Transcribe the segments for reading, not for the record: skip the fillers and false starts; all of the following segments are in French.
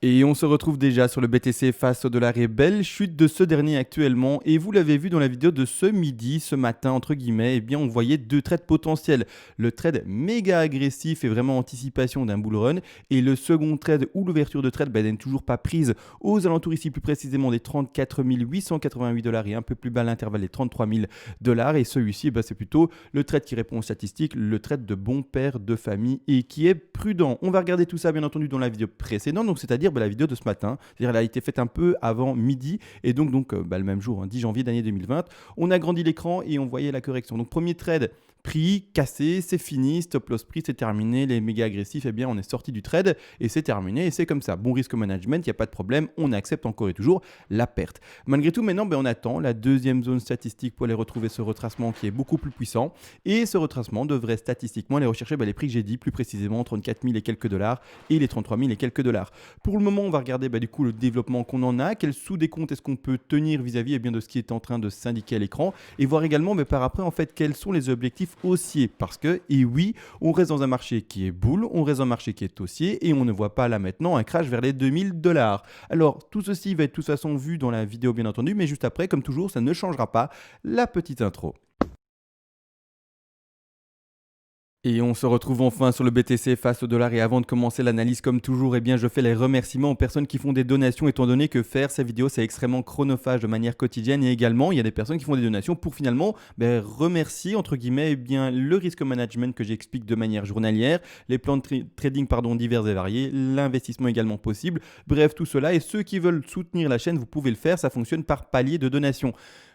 Et on se retrouve déjà sur le BTC face au dollar et belle chute de ce dernier actuellement. Et vous l'avez vu dans la vidéo de ce midi, ce matin, entre guillemets, eh bien on voyait deux trades potentiels. Le trade méga agressif et vraiment anticipation d'un bull run. Et le second trade où l'ouverture de trade n'est toujours pas prise aux alentours ici plus précisément des 34 888 dollars et un peu plus bas l'intervalle des 33 000 dollars. Et celui-ci, c'est plutôt le trade qui répond aux statistiques, le trade de bon père de famille et qui est prudent. On va regarder tout ça bien entendu dans la vidéo précédente, donc c'est-à-dire la vidéo de ce matin. C'est-à-dire elle a été faite un peu avant midi et donc le même jour, 10 janvier d'année 2020. On a agrandi l'écran et on voyait la correction. Donc premier trade pris, cassé, c'est fini, stop loss pris, c'est terminé, les méga agressifs, eh bien on est sorti du trade et c'est terminé et c'est comme ça. Bon risque management, il n'y a pas de problème, on accepte encore et toujours la perte. Malgré tout, maintenant, on attend la deuxième zone statistique pour aller retrouver ce retracement qui est beaucoup plus puissant et ce retracement devrait statistiquement aller rechercher les prix que j'ai dit, plus précisément 34 000 et quelques dollars et les 33 000 et quelques dollars. Pour le moment, on va regarder du coup le développement qu'on en a, quel sous-décompte est-ce qu'on peut tenir vis-à-vis eh bien, de ce qui est en train de s'indiquer à l'écran et voir également par après en fait quels sont les objectifs haussiers parce que, et oui, on reste dans un marché qui est bull, on reste dans un marché qui est haussier et on ne voit pas là maintenant un crash vers les 2000 dollars. Alors, tout ceci va être de toute façon vu dans la vidéo bien entendu, mais juste après, comme toujours, ça ne changera pas la petite intro. Et on se retrouve enfin sur le BTC face au dollar et avant de commencer l'analyse comme toujours, eh bien je fais les remerciements aux personnes qui font des donations étant donné que faire ces vidéos c'est extrêmement chronophage de manière quotidienne et également il y a des personnes qui font des donations pour finalement remercier entre guillemets le risque management que j'explique de manière journalière, les plans de trading divers et variés, l'investissement également possible, bref tout cela et ceux qui veulent soutenir la chaîne vous pouvez le faire, ça fonctionne par palier de donation.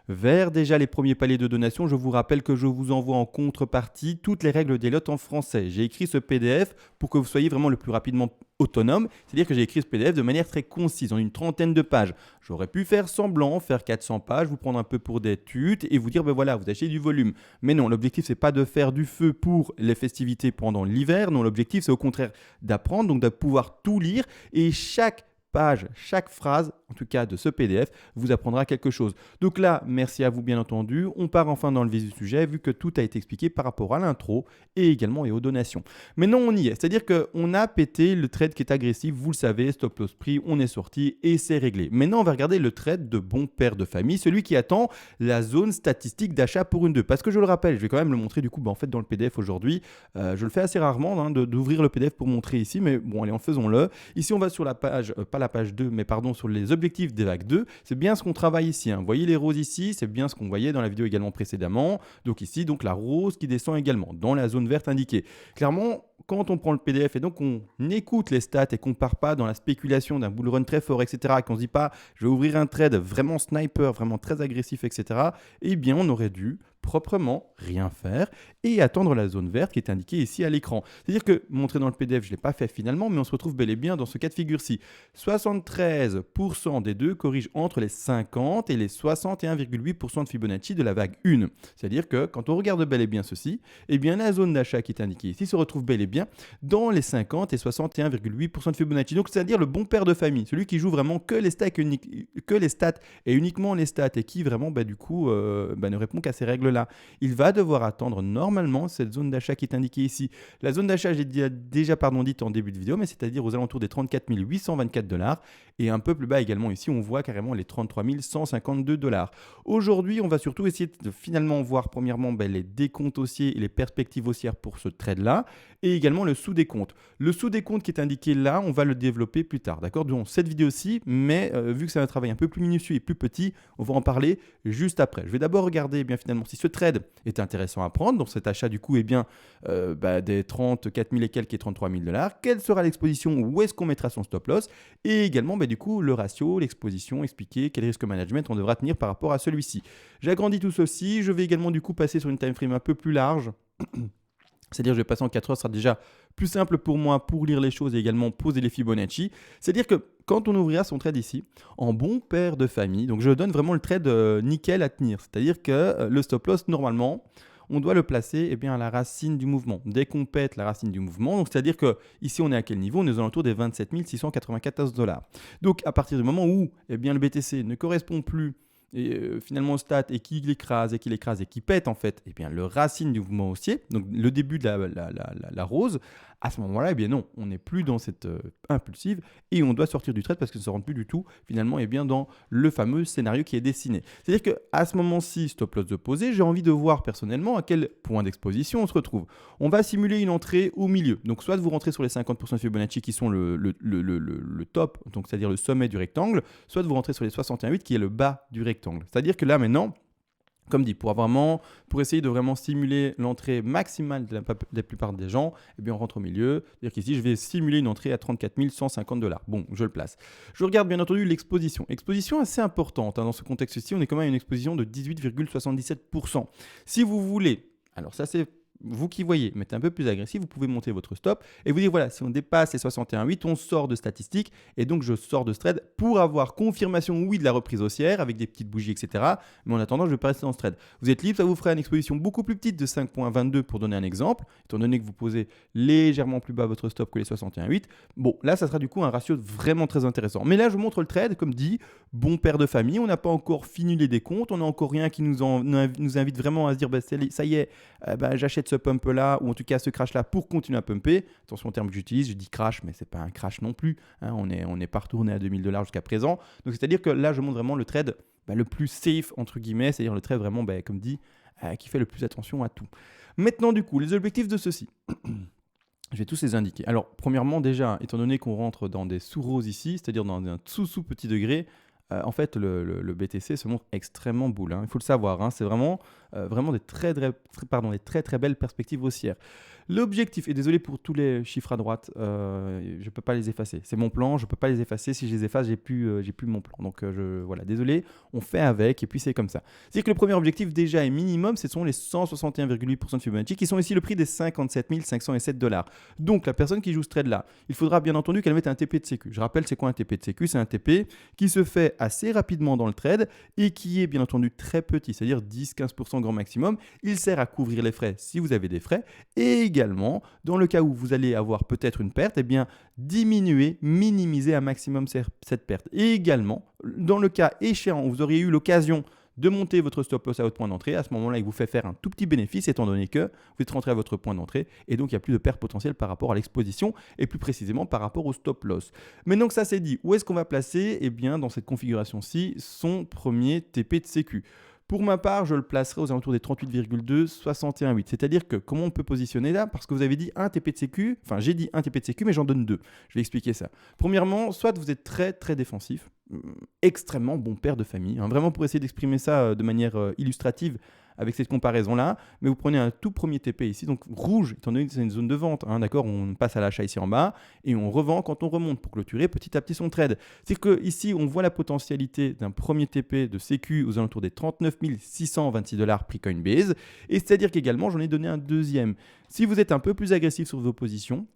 Vers déjà les premiers paliers de donation, je vous rappelle que je vous envoie en contrepartie toutes les règles des lots en français. J'ai écrit ce PDF pour que vous soyez vraiment le plus rapidement autonome, c'est-à-dire que j'ai écrit ce PDF de manière très concise, en une trentaine de pages. J'aurais pu faire semblant, faire 400 pages, vous prendre un peu pour des tutes et vous dire, voilà, vous achetez du volume. Mais non, l'objectif, c'est pas de faire du feu pour les festivités pendant l'hiver. Non, l'objectif, c'est au contraire d'apprendre, donc de pouvoir tout lire et chaque page, chaque phrase, en tout cas de ce PDF, vous apprendra quelque chose. Donc là, merci à vous bien entendu. On part enfin dans le vif du sujet vu que tout a été expliqué par rapport à l'intro et également aux donations. Maintenant, on y est. C'est-à-dire qu'on a pété le trade qui est agressif, vous le savez, stop loss prix, on est sorti et c'est réglé. Maintenant, on va regarder le trade de bon père de famille, celui qui attend la zone statistique d'achat pour une 2. Parce que je le rappelle, je vais quand même le montrer du coup en fait dans le PDF aujourd'hui. Je le fais assez rarement d'ouvrir le PDF pour montrer ici, mais bon, allez, faisons-le. Ici, on va sur la page, pas la page 2, mais pardon, sur les objectifs des vagues 2. C'est bien ce qu'on travaille ici. Vous voyez les roses ici, c'est bien ce qu'on voyait dans la vidéo également précédemment. Donc ici, donc la rose qui descend également dans la zone verte indiquée. Clairement, quand on prend le PDF et donc on écoute les stats et qu'on part pas dans la spéculation d'un bull run très fort, etc., et qu'on se dit pas, je vais ouvrir un trade vraiment sniper, vraiment très agressif, etc., eh bien, on aurait dû proprement rien faire et attendre la zone verte qui est indiquée ici à l'écran. C'est-à-dire que, montré dans le PDF, je ne l'ai pas fait finalement, mais on se retrouve bel et bien dans ce cas de figure-ci. 73% des deux corrigent entre les 50 et les 61,8% de Fibonacci de la vague 1. C'est-à-dire que quand on regarde bel et bien ceci, eh bien la zone d'achat qui est indiquée ici se retrouve bel et bien dans les 50 et 61,8% de Fibonacci. Donc c'est-à-dire le bon père de famille, celui qui joue vraiment que les stats, et uniquement les stats et qui vraiment ne répond qu'à ces règles là. Il va devoir attendre normalement cette zone d'achat qui est indiquée ici. La zone d'achat, j'ai déjà dite en début de vidéo, mais c'est-à-dire aux alentours des 34 824 dollars. Et un peu plus bas également ici, on voit carrément les 33 152 dollars. Aujourd'hui, on va surtout essayer de finalement voir premièrement les décomptes haussiers et les perspectives haussières pour ce trade-là, et également le sous-décompte. Le sous-décompte qui est indiqué là, on va le développer plus tard, d'accord? Dans cette vidéo-ci, mais vu que c'est un travail un peu plus minutieux et plus petit, on va en parler juste après. Je vais d'abord regarder finalement si ce trade est intéressant à prendre, donc cet achat du coup des 34 000 et quelques et 33 000 dollars, quelle sera l'exposition, où est-ce qu'on mettra son stop loss, et également du coup le ratio, l'exposition, expliquer quel risque management on devra tenir par rapport à celui-ci. J'agrandis tout ceci, je vais également du coup passer sur une time frame un peu plus large. C'est-à-dire je vais passer en 4 heures, ce sera déjà plus simple pour moi pour lire les choses et également poser les Fibonacci. C'est-à-dire que quand on ouvrira son trade ici, en bon père de famille, donc je donne vraiment le trade nickel à tenir. C'est-à-dire que le stop loss, normalement, on doit le placer à la racine du mouvement. Dès qu'on pète la racine du mouvement, donc c'est-à-dire que ici on est à quel niveau? On est aux alentours des 27 694 dollars. Donc à partir du moment où le BTC ne correspond plus et, finalement stat et qu'il écrase et qu'il pète en fait, eh bien le racine du mouvement haussier, donc le début de la rose, à ce moment-là, eh bien non, on n'est plus dans cette impulsive et on doit sortir du trade parce que ça ne se rentre plus du tout finalement eh bien, dans le fameux scénario qui est dessiné. C'est-à-dire qu'à ce moment-ci, stop loss de posé, j'ai envie de voir personnellement à quel point d'exposition on se retrouve. On va simuler une entrée au milieu. Donc soit vous rentrez sur les 50% de Fibonacci qui sont le top, donc c'est-à-dire le sommet du rectangle, soit vous rentrez sur les 61,8 qui est le bas du rectangle. C'est-à-dire que là maintenant, comme dit, pour essayer de vraiment simuler l'entrée maximale de la plupart des gens, eh bien on rentre au milieu. C'est-à-dire qu'ici, je vais simuler une entrée à 34 150 $. Bon, je le place. Je regarde bien entendu l'exposition. Exposition assez importante. Dans ce contexte-ci, on est quand même à une exposition de 18,77%. Si vous voulez, alors ça c'est vous qui voyez, mais un peu plus agressif, vous pouvez monter votre stop et vous dire voilà, si on dépasse les 61,8, on sort de statistiques et donc je sors de ce trade pour avoir confirmation, oui, de la reprise haussière avec des petites bougies, etc. Mais en attendant, je vais pas rester dans ce trade. Vous êtes libre, ça vous ferait une exposition beaucoup plus petite de 5,22 pour donner un exemple, étant donné que vous posez légèrement plus bas votre stop que les 61,8. Bon, là, ça sera du coup un ratio vraiment très intéressant. Mais là, je vous montre le trade, comme dit, bon père de famille, on n'a pas encore fini les décomptes, on n'a encore rien qui nous invite vraiment à se dire bah, ça y est, j'achète ce pump là ou en tout cas ce crash là pour continuer à pumper. Attention au terme que j'utilise, je dis crash mais c'est pas un crash non plus, on n'est pas retourné à 2000 $ jusqu'à présent. Donc c'est à dire que là je montre vraiment le trade le plus safe entre guillemets, c'est à dire le trade vraiment comme dit qui fait le plus attention à tout. Maintenant du coup les objectifs de ceci. Je vais tous les indiquer. Alors premièrement déjà, étant donné qu'on rentre dans des sous-roses ici, c'est-à-dire dans un sous petit degré, en fait, le BTC se montre extrêmement boule. Il faut le savoir. C'est vraiment des très belles perspectives haussières. L'objectif, et désolé pour tous les chiffres à droite, je ne peux pas les effacer. C'est mon plan, je ne peux pas les effacer. Si je les efface, j'ai plus mon plan. Donc voilà, désolé, on fait avec et puis c'est comme ça. C'est-à-dire que le premier objectif déjà est minimum, ce sont les 161,8% de Fibonacci qui sont ici le prix des 57 507 $. Donc la personne qui joue ce trade-là, il faudra bien entendu qu'elle mette un TP de sécu. Je rappelle, c'est quoi un TP de sécu? C'est un TP qui se fait assez rapidement dans le trade et qui est bien entendu très petit, c'est-à-dire 10-15% grand maximum. Il sert à couvrir les frais si vous avez des frais et également, dans le cas où vous allez avoir peut-être une perte, eh bien, diminuer, minimiser un maximum cette perte. Et également, dans le cas échéant où vous auriez eu l'occasion de monter votre stop loss à votre point d'entrée, à ce moment-là, il vous fait faire un tout petit bénéfice étant donné que vous êtes rentré à votre point d'entrée et donc il n'y a plus de perte potentielle par rapport à l'exposition et plus précisément par rapport au stop loss. Maintenant que ça c'est dit, où est-ce qu'on va placer? Eh bien, dans cette configuration-ci, son premier TP de sécu. Pour ma part, je le placerai aux alentours des 38,2, 61,8. C'est-à-dire que comment on peut positionner là? Parce que vous avez dit un TP de sécu, enfin j'ai dit un TP de sécu, mais j'en donne deux. Je vais expliquer ça. Premièrement, soit vous êtes très défensif, extrêmement bon père de famille, vraiment pour essayer d'exprimer ça de manière illustrative avec cette comparaison-là, mais vous prenez un tout premier TP ici, donc rouge, étant donné que c'est une zone de vente, d'accord, on passe à l'achat ici en bas, et on revend quand on remonte pour clôturer petit à petit son trade. C'est que ici, on voit la potentialité d'un premier TP de sécu aux alentours des 39 626 $ prix Coinbase, et c'est-à-dire qu'également, j'en ai donné un deuxième. Si vous êtes un peu plus agressif sur vos positions,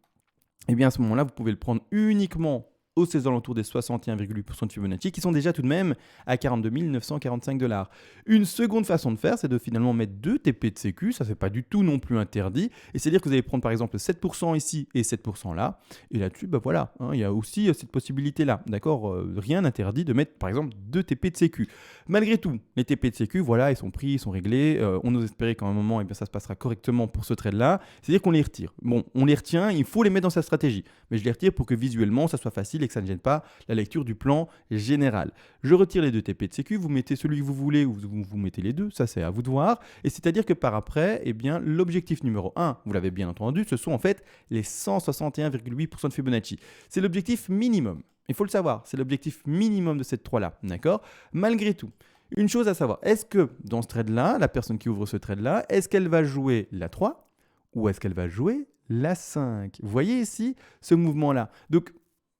eh bien à ce moment-là, vous pouvez le prendre uniquement aux alentours des 61,8% de Fibonacci qui sont déjà tout de même à 42 945 $. Une seconde façon de faire, c'est de finalement mettre deux TP de sécu, ça c'est pas du tout non plus interdit, et c'est-à-dire que vous allez prendre par exemple 7% ici et 7% là, et là-dessus, voilà, il y a aussi cette possibilité-là, d'accord, rien n'interdit de mettre par exemple deux TP de sécu. Malgré tout, les TP de sécu, voilà, ils sont pris, ils sont réglés, on ose espérer qu'à un moment, ça se passera correctement pour ce trade-là, c'est-à-dire qu'on les retire. Bon, on les retient, il faut les mettre dans sa stratégie, mais je les retire pour que visuellement, ça soit facile et que ça ne gêne pas la lecture du plan général. Je retire les deux TP de sécu, vous mettez celui que vous voulez ou vous mettez les deux, ça c'est à vous de voir. Et c'est-à-dire que par après, eh bien, l'objectif numéro 1, vous l'avez bien entendu, ce sont en fait les 161,8% de Fibonacci. C'est l'objectif minimum. Il faut le savoir, c'est l'objectif minimum de cette 3-là, d'accord? Malgré tout, une chose à savoir, est-ce que dans ce trade-là, la personne qui ouvre ce trade-là, est-ce qu'elle va jouer la 3 ou est-ce qu'elle va jouer la 5? Vous voyez ici ce mouvement-là. Donc,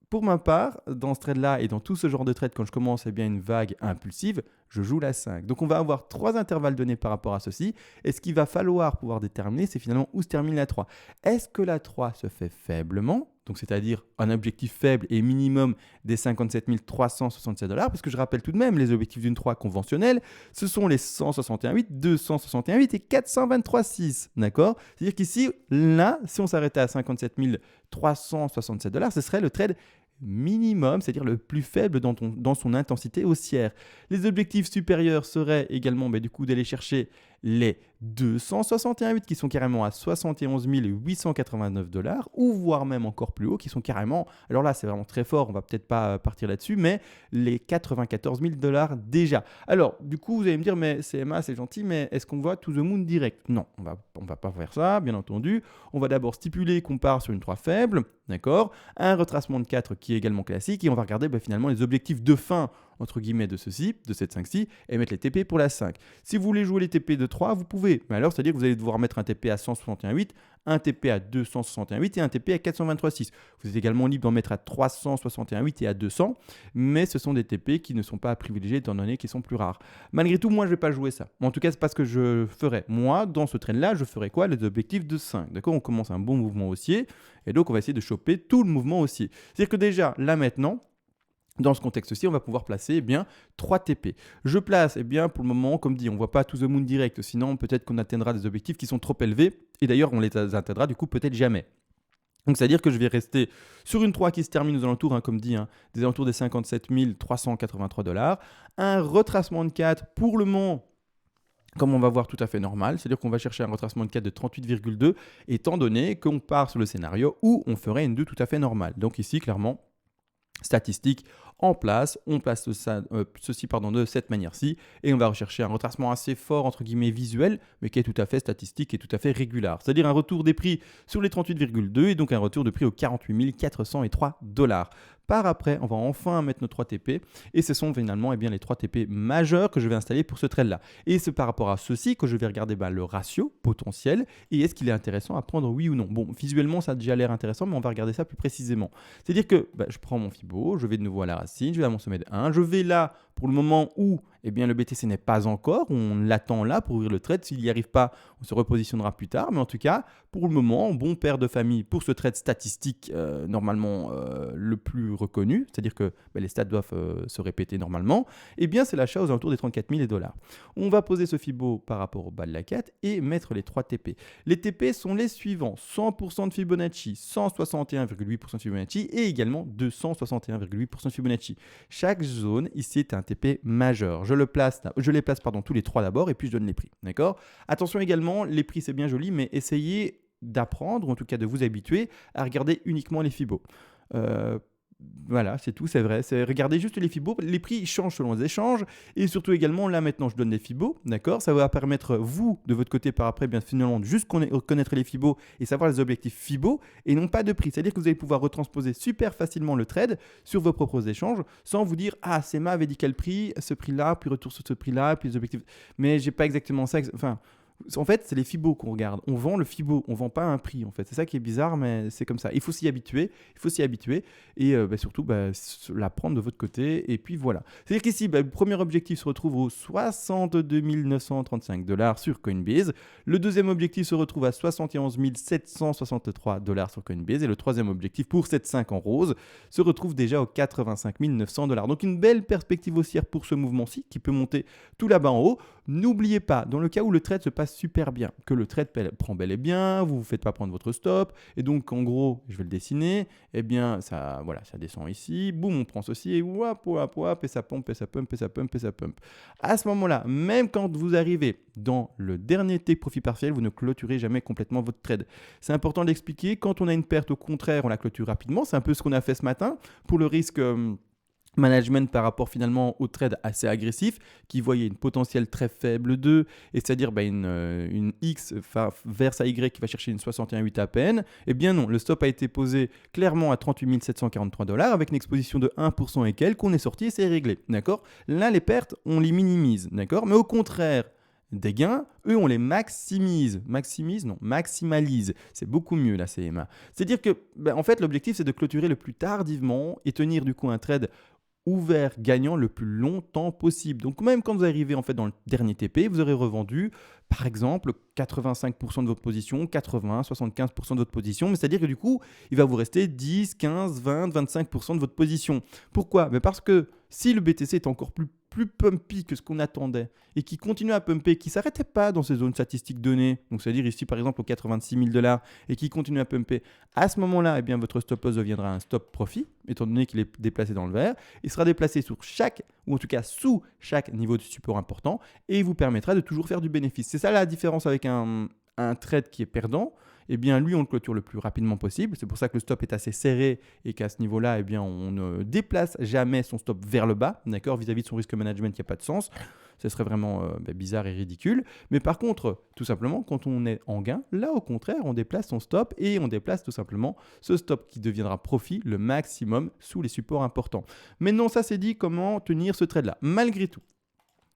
pour ma part, dans ce trade-là et dans tout ce genre de trade, quand je commence une vague impulsive, je joue la 5. Donc, on va avoir trois intervalles donnés par rapport à ceci. Et ce qu'il va falloir pouvoir déterminer, c'est finalement où se termine la 3. Est-ce que la 3 se fait faiblement, donc c'est-à-dire un objectif faible et minimum des 57 367 $, parce que je rappelle tout de même, les objectifs d'une 3 conventionnelle, ce sont les 161,8, 261,8 et 423,6. D'accord? C'est-à-dire qu'ici, là, si on s'arrêtait à 57 367 $, ce serait le trade minimum, c'est-à-dire le plus faible dans son intensité haussière. Les objectifs supérieurs seraient également du coup d'aller chercher les 261,8 qui sont carrément à 71 889 dollars, ou voire même encore plus haut, qui sont carrément, alors là c'est vraiment très fort, on va peut-être pas partir là-dessus, mais les 94 000 dollars déjà. Alors du coup vous allez me dire, mais CMA c'est gentil, mais est-ce qu'on voit to the moon direct? Non, on va pas faire ça, bien entendu. On va d'abord stipuler qu'on part sur une 3 faible, d'accord, un retracement de 4 qui est également classique, et on va regarder finalement les objectifs de fin entre guillemets de ceci, de cette 5-ci, et mettre les TP pour la 5. Si vous voulez jouer les TP de 3, vous pouvez. Mais alors, c'est-à-dire que vous allez devoir mettre un TP à 161,8, un TP à 261,8 et un TP à 423,6. Vous êtes également libre d'en mettre à 361,8 et à 200, mais ce sont des TP qui ne sont pas à privilégier étant donné qu'ils sont plus rares. Malgré tout, moi, je ne vais pas jouer ça. En tout cas, c'est pas ce que je ferai. Moi, dans ce trend-là, je ferai quoi? Les objectifs de 5. D'accord? On commence un bon mouvement haussier, et donc on va essayer de choper tout le mouvement haussier. C'est-à-dire que déjà, là maintenant, dans ce contexte-ci, on va pouvoir placer 3 TP. Je place, pour le moment, comme dit, on ne voit pas to the moon direct, sinon peut-être qu'on atteindra des objectifs qui sont trop élevés, et d'ailleurs on les atteindra du coup peut-être jamais. Donc c'est-à-dire que je vais rester sur une 3 qui se termine aux alentours, comme dit, des alentours des 57 383 dollars, un retracement de 4 pour le moment, comme on va voir, tout à fait normal, c'est-à-dire qu'on va chercher un retracement de 4 de 38,2, étant donné qu'on part sur le scénario où on ferait une 2 tout à fait normale. Donc ici, clairement, statistique en place, on place ceci de cette manière-ci, et on va rechercher un retracement assez fort, entre guillemets visuel, mais qui est tout à fait statistique et tout à fait régulier. C'est-à-dire un retour des prix sur les 38,2 et donc un retour de prix aux 48 403 dollars. Par après, on va enfin mettre nos 3 TP, et ce sont finalement les 3 TP majeurs que je vais installer pour ce trade-là. Et c'est par rapport à ceci que je vais regarder le ratio potentiel, et est-ce qu'il est intéressant à prendre, oui ou non. Bon, visuellement, ça a déjà l'air intéressant, mais on va regarder ça plus précisément. C'est-à-dire que je prends mon Fibo, je vais de nouveau à la racine, je vais à mon sommet de 1, je vais là pour le moment où le BTC n'est pas encore, on l'attend là pour ouvrir le trade. S'il n'y arrive pas, on se repositionnera plus tard, mais en tout cas, pour le moment, bon père de famille pour ce trade statistique normalement le plus reconnu, c'est-à-dire que les stats doivent se répéter normalement, c'est l'achat aux alentours des 34 000 dollars. On va poser ce Fibo par rapport au bas de la 4 et mettre les 3 TP. Les TP sont les suivants: 100% de Fibonacci, 161,8% de Fibonacci et également 261,8% de Fibonacci. Chaque zone ici est un TP majeur. Je les place tous les 3 d'abord et puis je donne les prix. D'accord? Attention également, les prix c'est bien joli, mais essayez d'apprendre, ou en tout cas de vous habituer à regarder uniquement les Fibos. Voilà, c'est tout, c'est vrai. Regardez juste les Fibos, les prix changent selon les échanges, et surtout également, là maintenant je donne des Fibos, d'accord? Ça va permettre, vous, de votre côté, par après, finalement, de juste connaître les Fibos et savoir les objectifs Fibos, et non pas de prix. C'est-à-dire que vous allez pouvoir retransposer super facilement le trade sur vos propres échanges, sans vous dire, ah, CMA avait dit quel prix, ce prix-là, puis retour sur ce prix-là, puis les objectifs. Mais j'ai pas exactement ça. En fait, c'est les Fibos qu'on regarde. On vend le Fibo, on vend pas un prix en fait. C'est ça qui est bizarre, mais c'est comme ça. Il faut s'y habituer. Et surtout l'apprendre de votre côté. Et puis voilà. C'est-à-dire qu'ici, le premier objectif se retrouve aux 62 935 dollars sur Coinbase. Le deuxième objectif se retrouve à 71 763 dollars sur Coinbase. Et le troisième objectif pour cette 5 en rose se retrouve déjà aux 85 900 dollars. Donc une belle perspective haussière pour ce mouvement-ci qui peut monter tout là-bas en haut. N'oubliez pas, dans le cas où le trade se passe super bien, que le trade prend bel et bien, vous ne vous faites pas prendre votre stop, et donc en gros, je vais le dessiner, ça descend ici, boum, on prend ceci, et wap, et ça pompe, et ça pump, et ça pump, et ça pump. À ce moment-là, même quand vous arrivez dans le dernier take profit partiel, vous ne clôturez jamais complètement votre trade. C'est important d'expliquer, quand on a une perte, au contraire, on la clôture rapidement, c'est un peu ce qu'on a fait ce matin, pour le risque management par rapport finalement au trade assez agressif qui voyait une potentielle très faible 2 et c'est-à-dire une X vers à Y qui va chercher une 61,8 à peine. Eh bien non, le stop a été posé clairement à 38 743 dollars avec une exposition de 1% et quelques, on est sorti et c'est réglé, d'accord? Là les pertes on les minimise, d'accord? Mais au contraire des gains, eux on les maximise. Maximalise. C'est beaucoup mieux la CMA. C'est-à-dire que en fait l'objectif c'est de clôturer le plus tardivement et tenir du coup un trade ouvert gagnant le plus longtemps possible. Donc même quand vous arrivez en fait dans le dernier TP, vous aurez revendu par exemple 85% de votre position, 80, 75% de votre position, mais c'est-à-dire que du coup, il va vous rester 10, 15, 20, 25% de votre position. Pourquoi? Parce que si le BTC est encore plus plus pumpy que ce qu'on attendait et qui continue à pumper, qui ne s'arrêtait pas dans ces zones statistiques données, donc c'est-à-dire ici par exemple aux 86 000 $ et qui continue à pumper, à ce moment-là, eh bien, votre stop loss deviendra un stop profit, étant donné qu'il est déplacé dans le vert. Il sera déplacé sur chaque, ou en tout cas sous chaque niveau de support important et vous permettra de toujours faire du bénéfice. C'est ça la différence avec un trade qui est perdant. Eh bien, lui, on le clôture le plus rapidement possible. C'est pour ça que le stop est assez serré et qu'à ce niveau-là, eh bien, on ne déplace jamais son stop vers le bas, d'accord, vis-à-vis de son risque management qui n'a pas de sens. Ce serait vraiment bizarre et ridicule. Mais par contre, tout simplement, quand on est en gain, là, au contraire, on déplace son stop et on déplace tout simplement ce stop qui deviendra profit le maximum sous les supports importants. Maintenant, ça c'est dit, comment tenir ce trade-là. Malgré tout,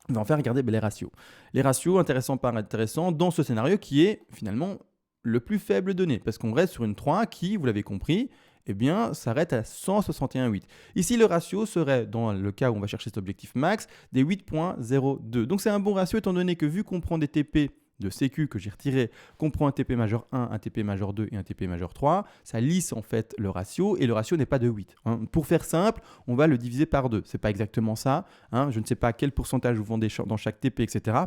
on va en faire regarder les ratios. Les ratios, intéressants par intéressants, dans ce scénario qui est finalement le plus faible donné, parce qu'on reste sur une 3 qui, vous l'avez compris, eh bien, s'arrête à 161,8. Ici, le ratio serait, dans le cas où on va chercher cet objectif max, des 8,02. Donc, c'est un bon ratio, étant donné que vu qu'on prend des TP de sécu que j'ai retiré, qu'on prend un TP majeur 1, un TP majeur 2 et un TP majeur 3, ça lisse en fait le ratio, et le ratio n'est pas de 8. Pour faire simple, on va le diviser par 2. Ce n'est pas exactement ça. Je ne sais pas quel pourcentage vous vendez dans chaque TP, etc.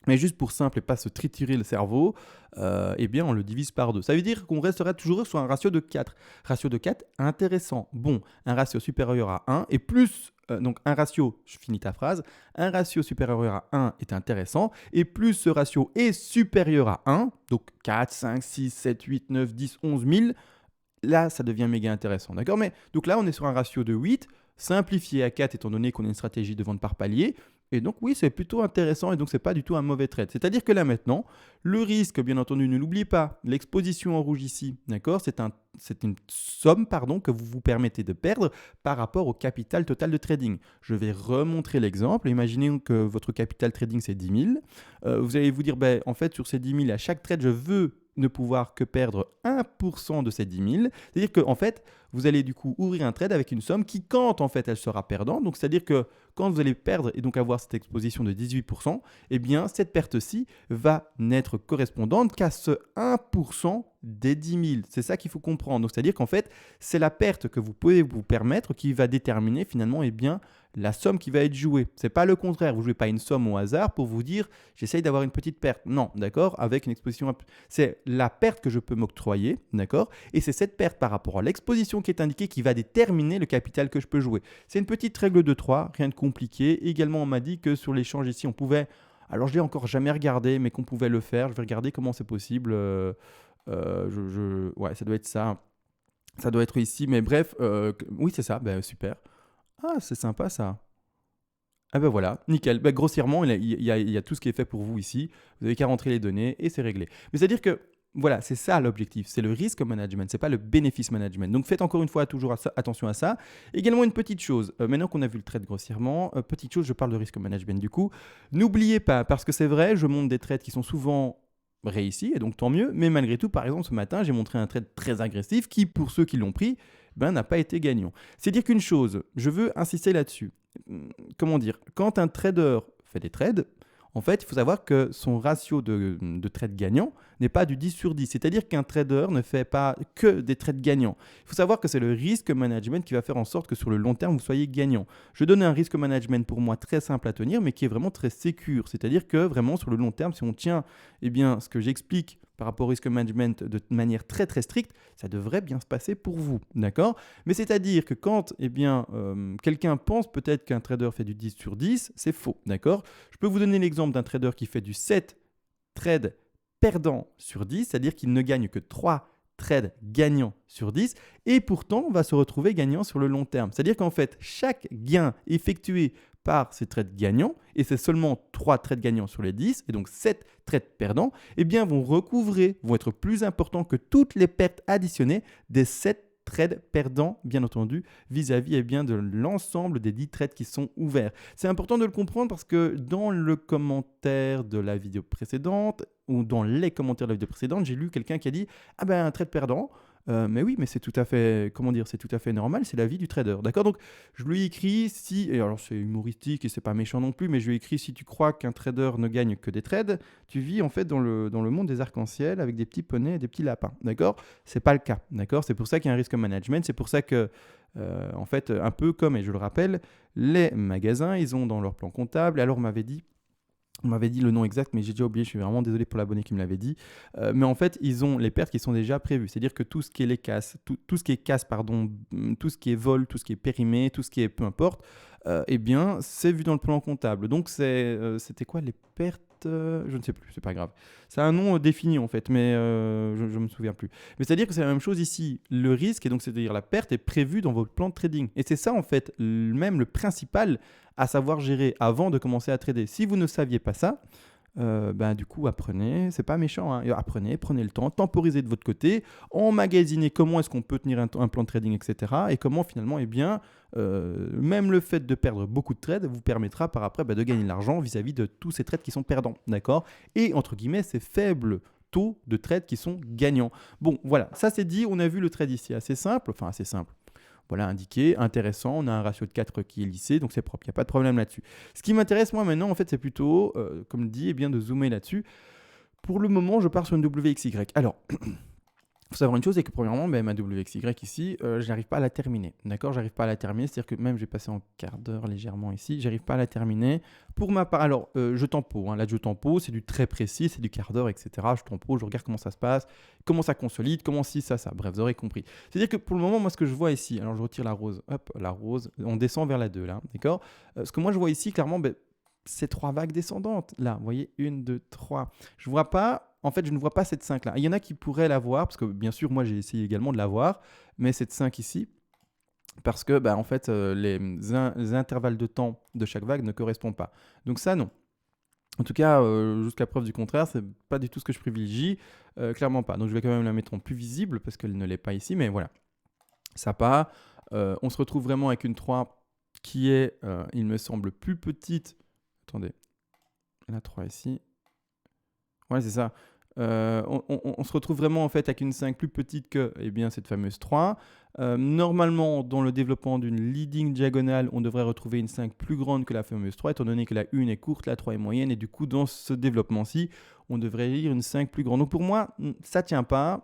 Mais juste pour simple et pas se triturer le cerveau, eh bien on le divise par 2. Ça veut dire qu'on resterait toujours sur un ratio de 4. Ratio de 4, intéressant. Bon, un ratio supérieur à 1 et plus, donc un ratio, je finis ta phrase, un ratio supérieur à 1 est intéressant et plus ce ratio est supérieur à 1, donc 4, 5, 6, 7, 8, 9, 10, 11 000, là ça devient méga intéressant. D'accord, mais donc là on est sur un ratio de 8, simplifié à 4 étant donné qu'on a une stratégie de vente par palier. Et donc oui, c'est plutôt intéressant et donc c'est pas du tout un mauvais trade. C'est-à-dire que là maintenant, le risque, bien entendu, ne l'oubliez pas, l'exposition en rouge ici, d'accord, c'est une somme que vous vous permettez de perdre par rapport au capital total de trading. Je vais remontrer l'exemple. Imaginez que votre capital trading c'est 10 000. Vous allez vous dire, en fait, sur ces 10 000, à chaque trade, je veux ne pouvoir que perdre 1% de ces 10 000. C'est-à-dire qu'en fait, vous allez du coup ouvrir un trade avec une somme qui, quand en fait elle sera perdante, donc c'est-à-dire que quand vous allez perdre et donc avoir cette exposition de 18%, eh bien cette perte-ci va n'être correspondante qu'à ce 1% des 10 000. C'est ça qu'il faut comprendre. Donc c'est-à-dire qu'en fait, c'est la perte que vous pouvez vous permettre qui va déterminer finalement la somme qui va être jouée. Ce n'est pas le contraire. Vous ne jouez pas une somme au hasard pour vous dire j'essaye d'avoir une petite perte. Non, d'accord, avec une exposition. C'est la perte que je peux m'octroyer, d'accord, et c'est cette perte par rapport à l'exposition qui est indiquée qui va déterminer le capital que je peux jouer. C'est une petite règle de 3, rien de compliqué. Également, on m'a dit que sur l'échange ici, on pouvait. Alors, je l'ai encore jamais regardé, mais qu'on pouvait le faire. Je vais regarder comment c'est possible. Ouais, ça doit être ça. Ça doit être ici, mais bref, oui, c'est ça. Super. Ah, c'est sympa ça. Ah voilà, nickel. Grossièrement, il y a tout ce qui est fait pour vous ici. Vous n'avez qu'à rentrer les données et c'est réglé. Mais c'est-à-dire que, voilà, c'est ça l'objectif. C'est le risque management, ce n'est pas le bénéfice management. Donc faites encore une fois toujours attention à ça. Également une petite chose, maintenant qu'on a vu le trade grossièrement, petite chose, je parle de risque management du coup. N'oubliez pas, parce que c'est vrai, je montre des trades qui sont souvent réussis, et donc tant mieux. Mais malgré tout, par exemple, ce matin, j'ai montré un trade très agressif qui, pour ceux qui l'ont pris, n'a pas été gagnant. C'est dire qu'une chose, je veux insister là-dessus. Comment dire, quand un trader fait des trades, en fait, il faut savoir que son ratio de trades gagnants n'est pas du 10 sur 10. C'est-à-dire qu'un trader ne fait pas que des trades gagnants. Il faut savoir que c'est le risque management qui va faire en sorte que sur le long terme, vous soyez gagnant. Je donne un risque management pour moi très simple à tenir, mais qui est vraiment très sécure. C'est-à-dire que vraiment sur le long terme, si on tient ce que j'explique par rapport au risque management de manière très très stricte, ça devrait bien se passer pour vous, d'accord? Mais c'est-à-dire que quand quelqu'un pense peut-être qu'un trader fait du 10 sur 10, c'est faux, d'accord? Je peux vous donner l'exemple d'un trader qui fait du 7 trades perdants sur 10, c'est-à-dire qu'il ne gagne que 3 trades gagnants sur 10 et pourtant va se retrouver gagnant sur le long terme. C'est-à-dire qu'en fait, chaque gain effectué par ces trades gagnants, et c'est seulement 3 trades gagnants sur les 10, et donc 7 trades perdants, vont être plus importants que toutes les pertes additionnées des 7 trades perdants, bien entendu, vis-à-vis de l'ensemble des 10 trades qui sont ouverts. C'est important de le comprendre parce que dans le commentaire de la vidéo précédente, ou dans les commentaires de la vidéo précédente, j'ai lu quelqu'un qui a dit « Ah un trade perdant, Mais oui, mais c'est tout à fait, comment dire, c'est tout à fait normal, c'est la vie du trader, d'accord? Donc je lui ai écrit si, et alors c'est humoristique et c'est pas méchant non plus, mais je lui ai écrit si tu crois qu'un trader ne gagne que des trades, tu vis en fait dans le monde des arcs-en-ciel avec des petits poneys et des petits lapins, d'accord? C'est pas le cas, d'accord? C'est pour ça qu'il y a un risque management, c'est pour ça que, en fait, un peu comme, et je le rappelle, les magasins, ils ont dans leur plan comptable, alors on m'avait dit le nom exact, mais j'ai déjà oublié, je suis vraiment désolé pour l'abonné qui me l'avait dit. Mais en fait, ils ont les pertes qui sont déjà prévues. C'est-à-dire que tout ce qui est les casses, tout ce qui est casse, pardon, tout ce qui est vol, tout ce qui est périmé, tout ce qui est peu importe, eh bien, c'est vu dans le plan comptable. Donc, c'était quoi les pertes? Je ne sais plus, c'est pas grave. C'est un nom défini en fait, mais je ne me souviens plus. Mais c'est-à-dire que c'est la même chose ici. Le risque, et donc c'est-à-dire la perte, est prévue dans votre plan de trading. Et c'est ça en fait, même le principal à savoir gérer avant de commencer à trader. Si vous ne saviez pas ça, ben, du coup, apprenez, c'est pas méchant, hein, apprenez, prenez le temps, temporisez de votre côté, emmagasinez comment est-ce qu'on peut tenir un plan de trading, etc. Et comment finalement, eh bien, même le fait de perdre beaucoup de trades vous permettra par après de gagner de l'argent vis-à-vis de tous ces trades qui sont perdants, d'accord? Et entre guillemets, ces faibles taux de trades qui sont gagnants. Bon, voilà, ça c'est dit, on a vu le trade ici, assez simple, enfin assez simple. Voilà, indiqué, intéressant, on a un ratio de 4 qui est lissé, donc c'est propre, il n'y a pas de problème là-dessus. Ce qui m'intéresse moi maintenant, en fait, c'est plutôt, comme dit, eh bien, de zoomer là-dessus. Pour le moment, je pars sur une WXY. Alors, il faut savoir une chose, c'est que premièrement, ma WXY ici, je n'arrive pas à la terminer. D'accord, j'arrive pas à la terminer, c'est-à-dire que même j'ai passé en quart d'heure légèrement ici, j'arrive pas à la terminer. Pour ma part, alors je tempo, hein, là je tempo, c'est du très précis, c'est du quart d'heure, etc. Je tempo, je regarde comment ça se passe, comment ça consolide, comment si ça. Bref, vous aurez compris. C'est-à-dire que pour le moment, moi ce que je vois ici, alors je retire la rose, hop, la rose, on descend vers la 2 là, d'accord. Ce que moi je vois ici, clairement, c'est 3 vagues descendantes. Là, vous voyez, 1, 2, 3. Je vois pas, en fait, je ne vois pas cette 5 là. Il y en a qui pourraient l'avoir, parce que bien sûr, moi j'ai essayé également de l'avoir, mais cette 5 ici, parce que en fait, les intervalles de temps de chaque vague ne correspondent pas. Donc ça, non. En tout cas, jusqu'à preuve du contraire, c'est pas du tout ce que je privilégie, clairement pas. Donc je vais quand même la mettre en plus visible, parce qu'elle ne l'est pas ici, mais voilà. Ça part. On se retrouve vraiment avec une 3 qui est, il me semble, plus petite. Attendez, la 3 ici. Ouais, c'est ça. On se retrouve vraiment en fait avec une 5 plus petite que cette fameuse 3. Normalement, dans le développement d'une leading diagonale, on devrait retrouver une 5 plus grande que la fameuse 3, étant donné que la 1 est courte, la 3 est moyenne, et du coup, dans ce développement-ci, on devrait lire une 5 plus grande. Donc pour moi, ça tient pas,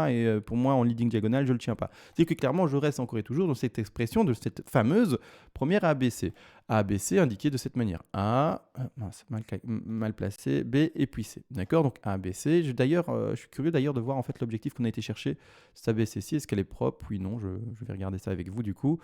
et pour moi, en leading diagonale, je le tiens pas. C'est-à-dire que clairement, je reste encore et toujours dans cette expression de cette fameuse première ABC. ABC indiqué de cette manière. A, mince, mal placé, B et puis C. D'accord? Donc ABC. Je suis curieux d'ailleurs de voir en fait l'objectif qu'on a été chercher. Cette ABC-ci, est-ce qu'elle est propre? Oui, non, je vais regarder ça avec vous du coup.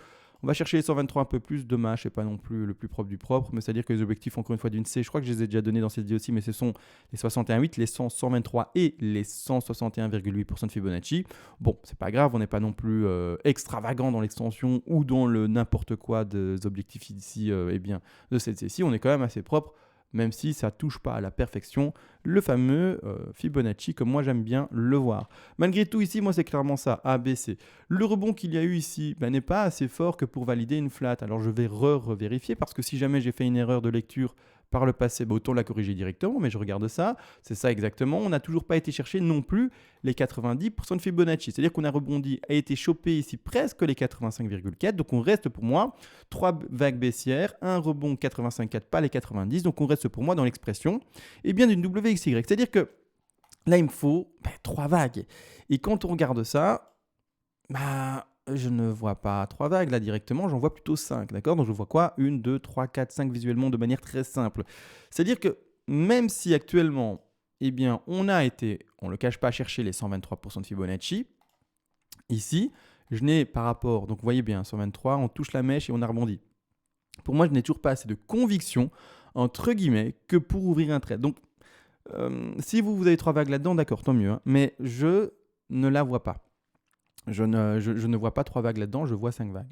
On va chercher les 123 un peu plus. Dommage, c'est pas non plus le plus propre du propre, mais c'est-à-dire que les objectifs, encore une fois, d'une C, je crois que je les ai déjà donnés dans cette vidéo aussi, mais ce sont les 61,8, les 100, 123 et les 161,8% de Fibonacci. Bon, c'est pas grave, on n'est pas non plus extravagant dans l'extension ou dans le n'importe quoi des objectifs ici, de cette C-ci. On est quand même assez propre, même si ça touche pas à la perfection le fameux Fibonacci, comme moi j'aime bien le voir. Malgré tout, ici, moi c'est clairement ça, A, B, C. Le rebond qu'il y a eu ici n'est pas assez fort que pour valider une flat. Alors je vais revérifier, parce que si jamais j'ai fait une erreur de lecture par le passé, autant la corriger directement, mais je regarde ça, c'est ça exactement. On n'a toujours pas été chercher non plus les 90% de Fibonacci. C'est-à-dire qu'on a rebondi, a été chopé ici presque les 85,4. Donc on reste pour moi 3 vagues baissières, un rebond 85,4, pas les 90. Donc on reste pour moi dans l'expression d'une WXY. C'est-à-dire que là, il me faut 3 vagues. Et quand on regarde ça, je ne vois pas 3 vagues là directement, j'en vois plutôt 5, d'accord? Donc je vois quoi? 1, 2, 3, 4, 5 visuellement de manière très simple. C'est-à-dire que même si actuellement, on a été, on ne le cache pas, chercher les 123% de Fibonacci, ici, je n'ai par rapport, donc vous voyez bien, 123, on touche la mèche et on a rebondi. Pour moi, je n'ai toujours pas assez de conviction, entre guillemets, que pour ouvrir un trade. Donc, si vous avez 3 vagues là-dedans, d'accord, tant mieux, hein, mais je ne la vois pas. Je ne vois pas 3 vagues là-dedans, je vois 5 vagues.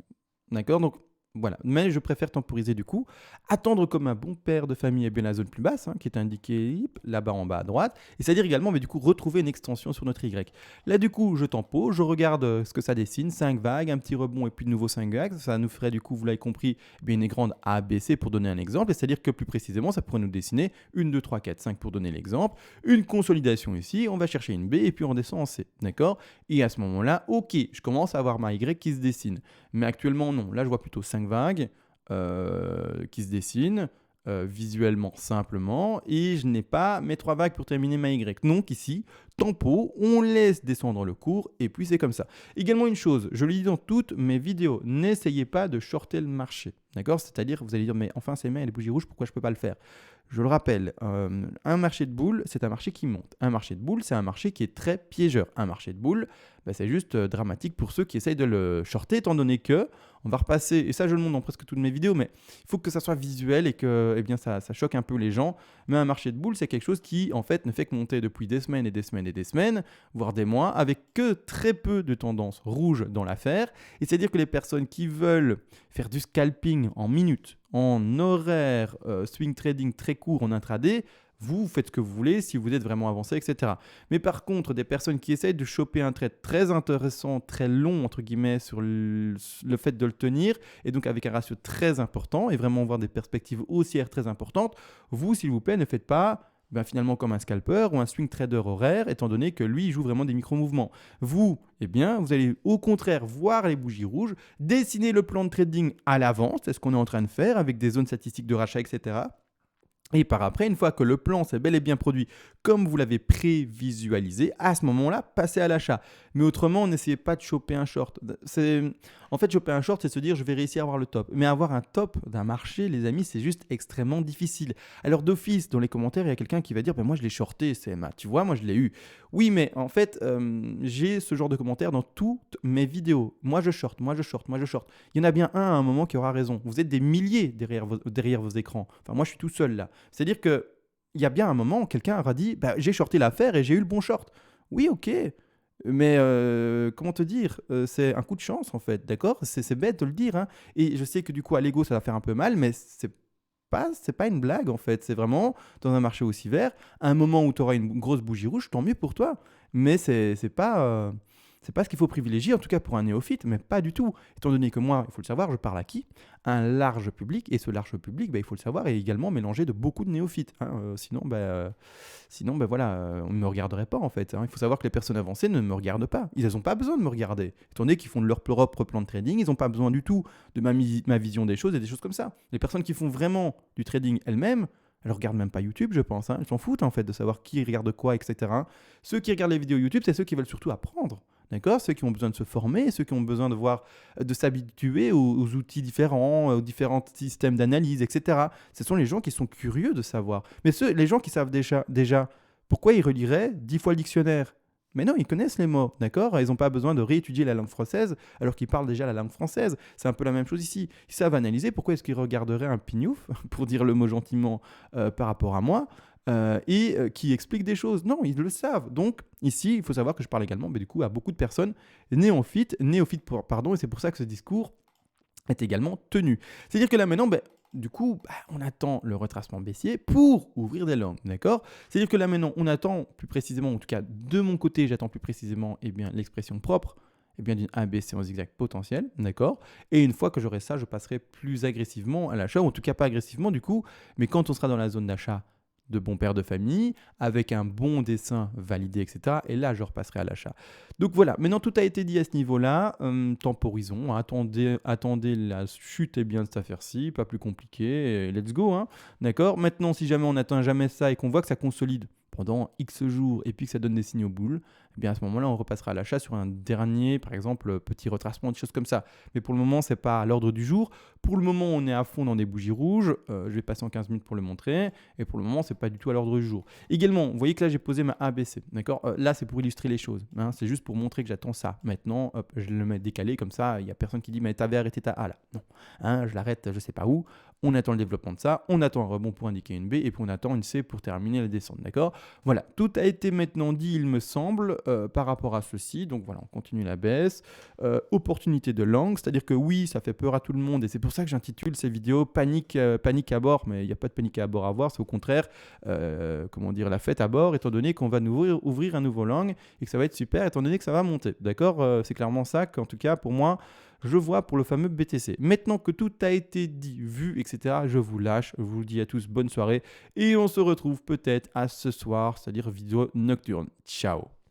D'accord? Donc, Voilà, mais je préfère temporiser du coup, attendre comme un bon père de famille et bien la zone plus basse, qui est indiquée là-bas en bas à droite, et c'est-à-dire également mais du coup retrouver une extension sur notre Y. Là du coup je tempo, je regarde ce que ça dessine, 5 vagues, un petit rebond et puis de nouveau 5 vagues, ça nous ferait du coup, vous l'avez compris, eh bien, une grande ABC pour donner un exemple, et c'est-à-dire que plus précisément ça pourrait nous dessiner une, 2, 3, 4, 5 pour donner l'exemple, une consolidation ici, on va chercher une B et puis on descend en C, d'accord? Et à ce moment-là, ok, je commence à avoir ma Y qui se dessine. Mais actuellement, non. Là, je vois plutôt 5 vagues qui se dessinent visuellement simplement et je n'ai pas mes 3 vagues pour terminer ma Y. Donc ici, tempo, on laisse descendre le cours et puis c'est comme ça. Également une chose, je le dis dans toutes mes vidéos, n'essayez pas de shorter le marché. D'accord? C'est-à-dire, vous allez dire, mais enfin, c'est mes les bougies rouges, pourquoi je ne peux pas le faire? Je le rappelle, un marché de boules, c'est un marché qui monte. Un marché de boules, c'est un marché qui est très piégeur. Un marché de boules, c'est juste dramatique pour ceux qui essayent de le shorter, étant donné que on va repasser, et ça je le montre dans presque toutes mes vidéos, mais il faut que ça soit visuel et que eh bien, ça choque un peu les gens. Mais un marché de boules, c'est quelque chose qui en fait ne fait que monter depuis des semaines et des semaines et des semaines, voire des mois, avec que très peu de tendances rouges dans l'affaire. Et c'est-à-dire que les personnes qui veulent faire du scalping en minutes, en horaire, swing trading très court en intraday, vous faites ce que vous voulez si vous êtes vraiment avancé, etc. Mais par contre, des personnes qui essayent de choper un trade très intéressant, très long, entre guillemets, sur le fait de le tenir, et donc avec un ratio très important, et vraiment voir des perspectives haussières très importantes, vous, s'il vous plaît, ne faites pas finalement comme un scalper ou un swing trader horaire, étant donné que lui, il joue vraiment des micro-mouvements. Vous, eh bien, vous allez au contraire voir les bougies rouges, dessiner le plan de trading à l'avance, c'est ce qu'on est en train de faire avec des zones statistiques de rachat, etc. Et par après, une fois que le plan s'est bel et bien produit comme vous l'avez prévisualisé, à ce moment-là, passez à l'achat. Mais autrement, n'essayez pas de choper un short. En fait, choper un short, c'est se dire je vais réussir à avoir le top. Mais avoir un top d'un marché, les amis, c'est juste extrêmement difficile. Alors d'office, dans les commentaires, il y a quelqu'un qui va dire moi je l'ai shorté, CMA. Tu vois, moi je l'ai eu. Oui, mais en fait, j'ai ce genre de commentaires dans toutes mes vidéos. Moi je short, moi je short, moi je short. Il y en a bien un à un moment qui aura raison. Vous êtes des milliers derrière vos écrans. Enfin, moi je suis tout seul là. C'est-à-dire que il y a bien un moment, quelqu'un aura dit j'ai shorté l'affaire et j'ai eu le bon short. Oui, ok. Mais comment te dire, c'est un coup de chance en fait, d'accord? C'est bête de le dire, hein. Et je sais que du coup à l'ego ça va faire un peu mal, mais c'est pas une blague en fait. C'est vraiment dans un marché aussi vert, à un moment où tu auras une grosse bougie rouge, tant mieux pour toi. Mais c'est pas ce qu'il faut privilégier, en tout cas pour un néophyte, mais pas du tout. Étant donné que moi, il faut le savoir, je parle à qui? Un large public, et ce large public, il faut le savoir, est également mélangé de beaucoup de néophytes, hein. Sinon, voilà, on ne me regarderait pas en fait, hein. Il faut savoir que les personnes avancées ne me regardent pas. Ils n'ont pas besoin de me regarder. Étant donné qu'ils font de leur propre plan de trading, ils n'ont pas besoin du tout de ma vision des choses et des choses comme ça. Les personnes qui font vraiment du trading elles-mêmes, elles ne regardent même pas YouTube, je pense, hein. Elles s'en foutent en fait de savoir qui regarde quoi, etc. Ceux qui regardent les vidéos YouTube, c'est ceux qui veulent surtout apprendre. D'accord? Ceux qui ont besoin de se former, ceux qui ont besoin de s'habituer aux outils différents, aux différents systèmes d'analyse, etc. Ce sont les gens qui sont curieux de savoir. Mais les gens qui savent déjà, pourquoi ils reliraient 10 fois le dictionnaire? Mais non, ils connaissent les mots, d'accord? Ils n'ont pas besoin de réétudier la langue française alors qu'ils parlent déjà la langue française. C'est un peu la même chose ici. Ils savent analyser, pourquoi est-ce qu'ils regarderaient un pignouf, pour dire le mot gentiment par rapport à moi, qui explique des choses? Non, ils le savent. Donc ici, il faut savoir que je parle également du coup, à beaucoup de personnes néophytes, pardon, et c'est pour ça que ce discours est également tenu. C'est-à-dire que là maintenant, du coup, on attend le retracement baissier pour ouvrir des langues, d'accord? C'est-à-dire que là maintenant, on attend plus précisément, en tout cas de mon côté, j'attends plus précisément l'expression propre d'une ABC en zigzag potentiel, d'accord? Et une fois que j'aurai ça, je passerai plus agressivement à l'achat, ou en tout cas pas agressivement du coup, mais quand on sera dans la zone d'achat de bon père de famille, avec un bon dessin validé, etc. Et là, je repasserai à l'achat. Donc voilà, maintenant tout a été dit à ce niveau-là. Temporisons, attendez la chute de cette affaire-ci, pas plus compliqué, et let's go, hein. D'accord? Maintenant, si jamais on n'atteint jamais ça et qu'on voit que ça consolide pendant X jours et puis que ça donne des signaux boules, à ce moment-là, on repassera à l'achat sur un dernier, par exemple, petit retracement, des choses comme ça. Mais pour le moment, ce n'est pas à l'ordre du jour. Pour le moment, on est à fond dans des bougies rouges. Je vais passer en 15 minutes pour le montrer. Et pour le moment, ce n'est pas du tout à l'ordre du jour. Également, vous voyez que là, j'ai posé ma ABC. D'accord? Là, c'est pour illustrer les choses, hein. C'est juste pour montrer que j'attends ça. Maintenant, hop, je le mets décalé comme ça. Il n'y a personne qui dit, mais tu avais arrêté ta A là. Non, hein, je l'arrête, je ne sais pas où. On attend le développement de ça. On attend un rebond pour indiquer une B. Et puis, on attend une C pour terminer la descente. D'accord? Voilà, tout a été maintenant dit, il me semble. par rapport à ceci, donc voilà, on continue la baisse. Opportunité de langue, c'est-à-dire que oui, ça fait peur à tout le monde et c'est pour ça que j'intitule ces vidéos panique à bord, mais il n'y a pas de panique à bord à voir, c'est au contraire, comment dire, la fête à bord, étant donné qu'on va nous ouvrir un nouveau langue et que ça va être super, étant donné que ça va monter. D'accord. C'est clairement ça qu'en tout cas, pour moi, je vois pour le fameux BTC. Maintenant que tout a été dit, vu, etc., je vous lâche. Je vous dis à tous bonne soirée et on se retrouve peut-être à ce soir, c'est-à-dire vidéo nocturne. Ciao.